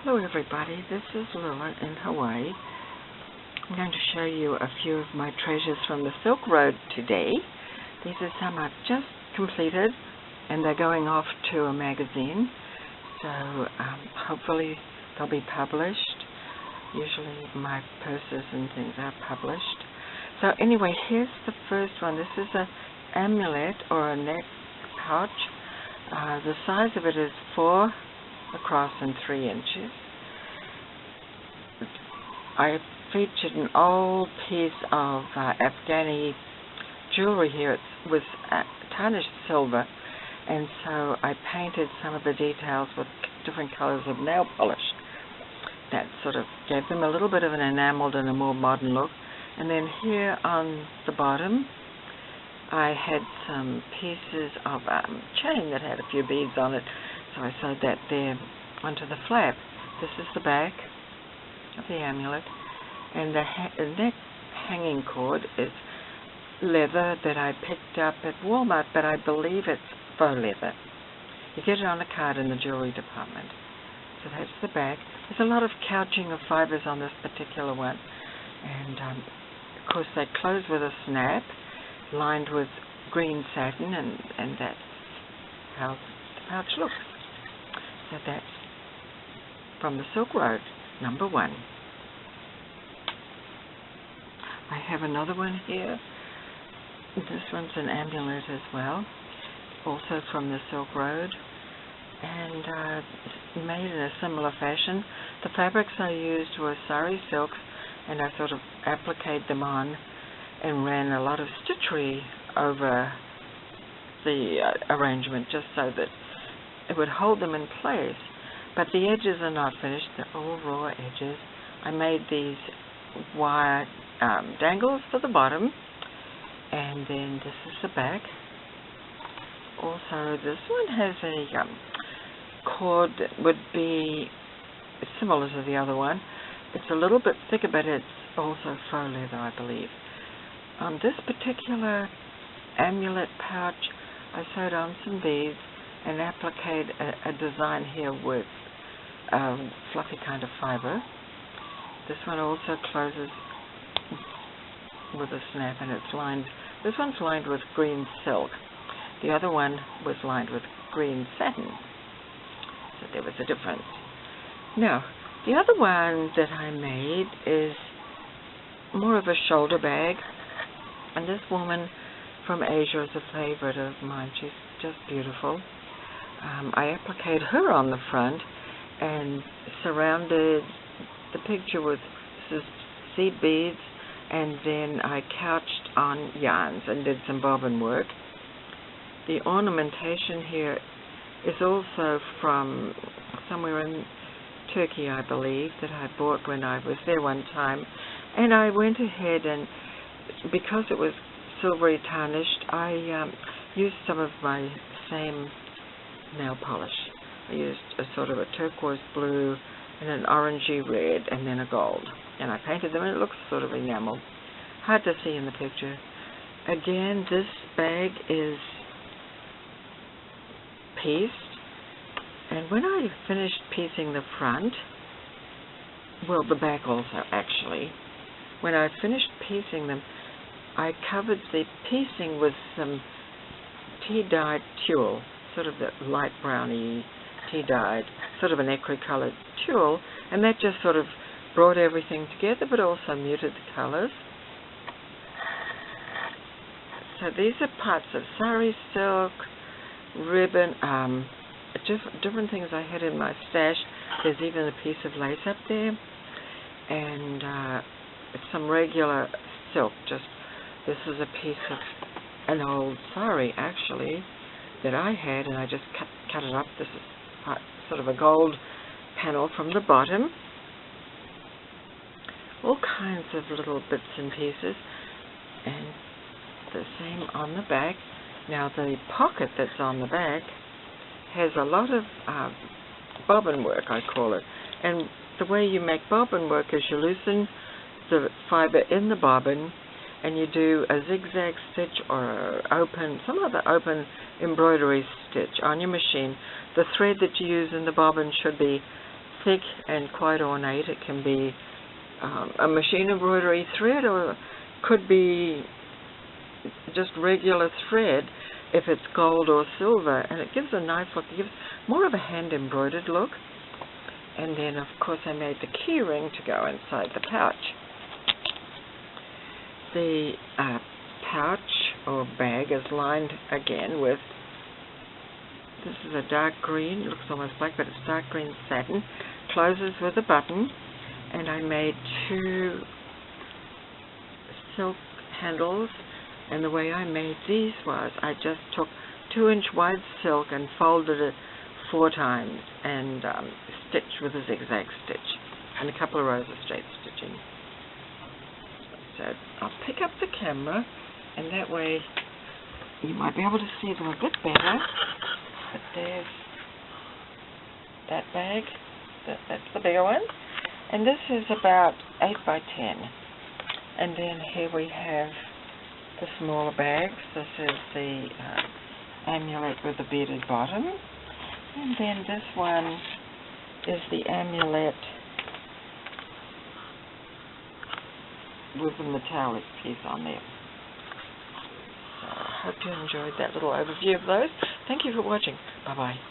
Hello everybody, this is Lila in Hawaii. I'm going to show you a few of my treasures from the Silk Road today. These are some I've just completed and they're going off to a magazine, so hopefully they'll be published. Usually my purses and things are published. So anyway, here's the first one. This is an amulet or a neck pouch. The size of it is 4 across and 3 inches. I featured an old piece of Afghani jewelry here. It was tarnished silver, and so I painted some of the details with different colors of nail polish. That sort of gave them a little bit of an enameled and a more modern look. And then here on the bottom I had some pieces of chain that had a few beads on it, so I sewed that there onto the flap. This is the back of the amulet, and the neck hanging cord is leather that I picked up at Walmart, but I believe it's faux leather. You get it on a card in the jewelry department. So that's the back. There's a lot of couching of fibers on this particular one, and of course they close with a snap, lined with green satin, and that's how the pouch looks. So that's from the Silk Road, number 1. I have another one here. This one's an amulet as well, also from the Silk Road, and made in a similar fashion. The fabrics I used were sari silks, and I sort of appliqued them on and ran a lot of stitchery over the arrangement just so that it would hold them in place. But the edges are not finished, they're all raw edges. I made these wire dangles for the bottom, and then this is the back. Also, this one has a cord that would be similar to the other one. It's a little bit thicker, but it's also faux leather, I believe. On this particular amulet pouch, I sewed on some beads and appliqued a design here with fluffy kind of fiber. This one also closes with a snap, and it's lined. This one's lined with green silk. The other one was lined with green satin. So there was a difference. Now, the other one that I made is more of a shoulder bag. And this woman from Asia is a favorite of mine. She's just beautiful. I appliqued her on the front and surrounded the picture with seed beads, and then I couched on yarns and did some bobbin work. The ornamentation here is also from somewhere in Turkey, I believe, that I bought when I was there one time. And I went ahead and, because it was silvery tarnished, I used some of my same nail polish. I used a sort of a turquoise blue and an orangey red and then a gold. And I painted them, and it looks sort of enameled. Hard to see in the picture. Again, this bag is pieced. And when I finished piecing the front, well, the back also actually, when I finished piecing them, I covered the piecing with some tea-dyed tulle, sort of that light browny tea-dyed, sort of an echre-coloured tulle, and that just sort of brought everything together, but also muted the colours. So these are parts of sari silk, ribbon, different things I had in my stash. There's even a piece of lace up there, and some regular silk. This is a piece of an old sari actually that I had, and I just cut it up. This is sort of a gold panel from the bottom. All kinds of little bits and pieces, and the same on the back. Now the pocket that's on the back has a lot of bobbin work, I call it. And the way you make bobbin work is you loosen the fiber in the bobbin, and you do a zigzag stitch or some other open embroidery stitch on your machine. The thread that you use in the bobbin should be thick and quite ornate. It can be a machine embroidery thread, or could be just regular thread if it's gold or silver, and it gives a nice look. It gives more of a hand embroidered look. And then of course I made the key ring to go inside the pouch. The pouch or bag is lined again with, this is a dark green, it looks almost black, but it's dark green satin, closes with a button, and I made 2 silk handles, and the way I made these was I just took 2-inch wide silk and folded it 4 times and stitched with a zigzag stitch and a couple of rows of straight stitching. So I'll pick up the camera, and that way you might be able to see them a bit better. But there's that bag, that's the bigger one, and this is about 8 by 10. And then here we have the smaller bags. This is the amulet with the beaded bottom, and then this one is the amulet with the metallic piece on there. So I hope you enjoyed that little overview of those. Thank you for watching. Bye-bye.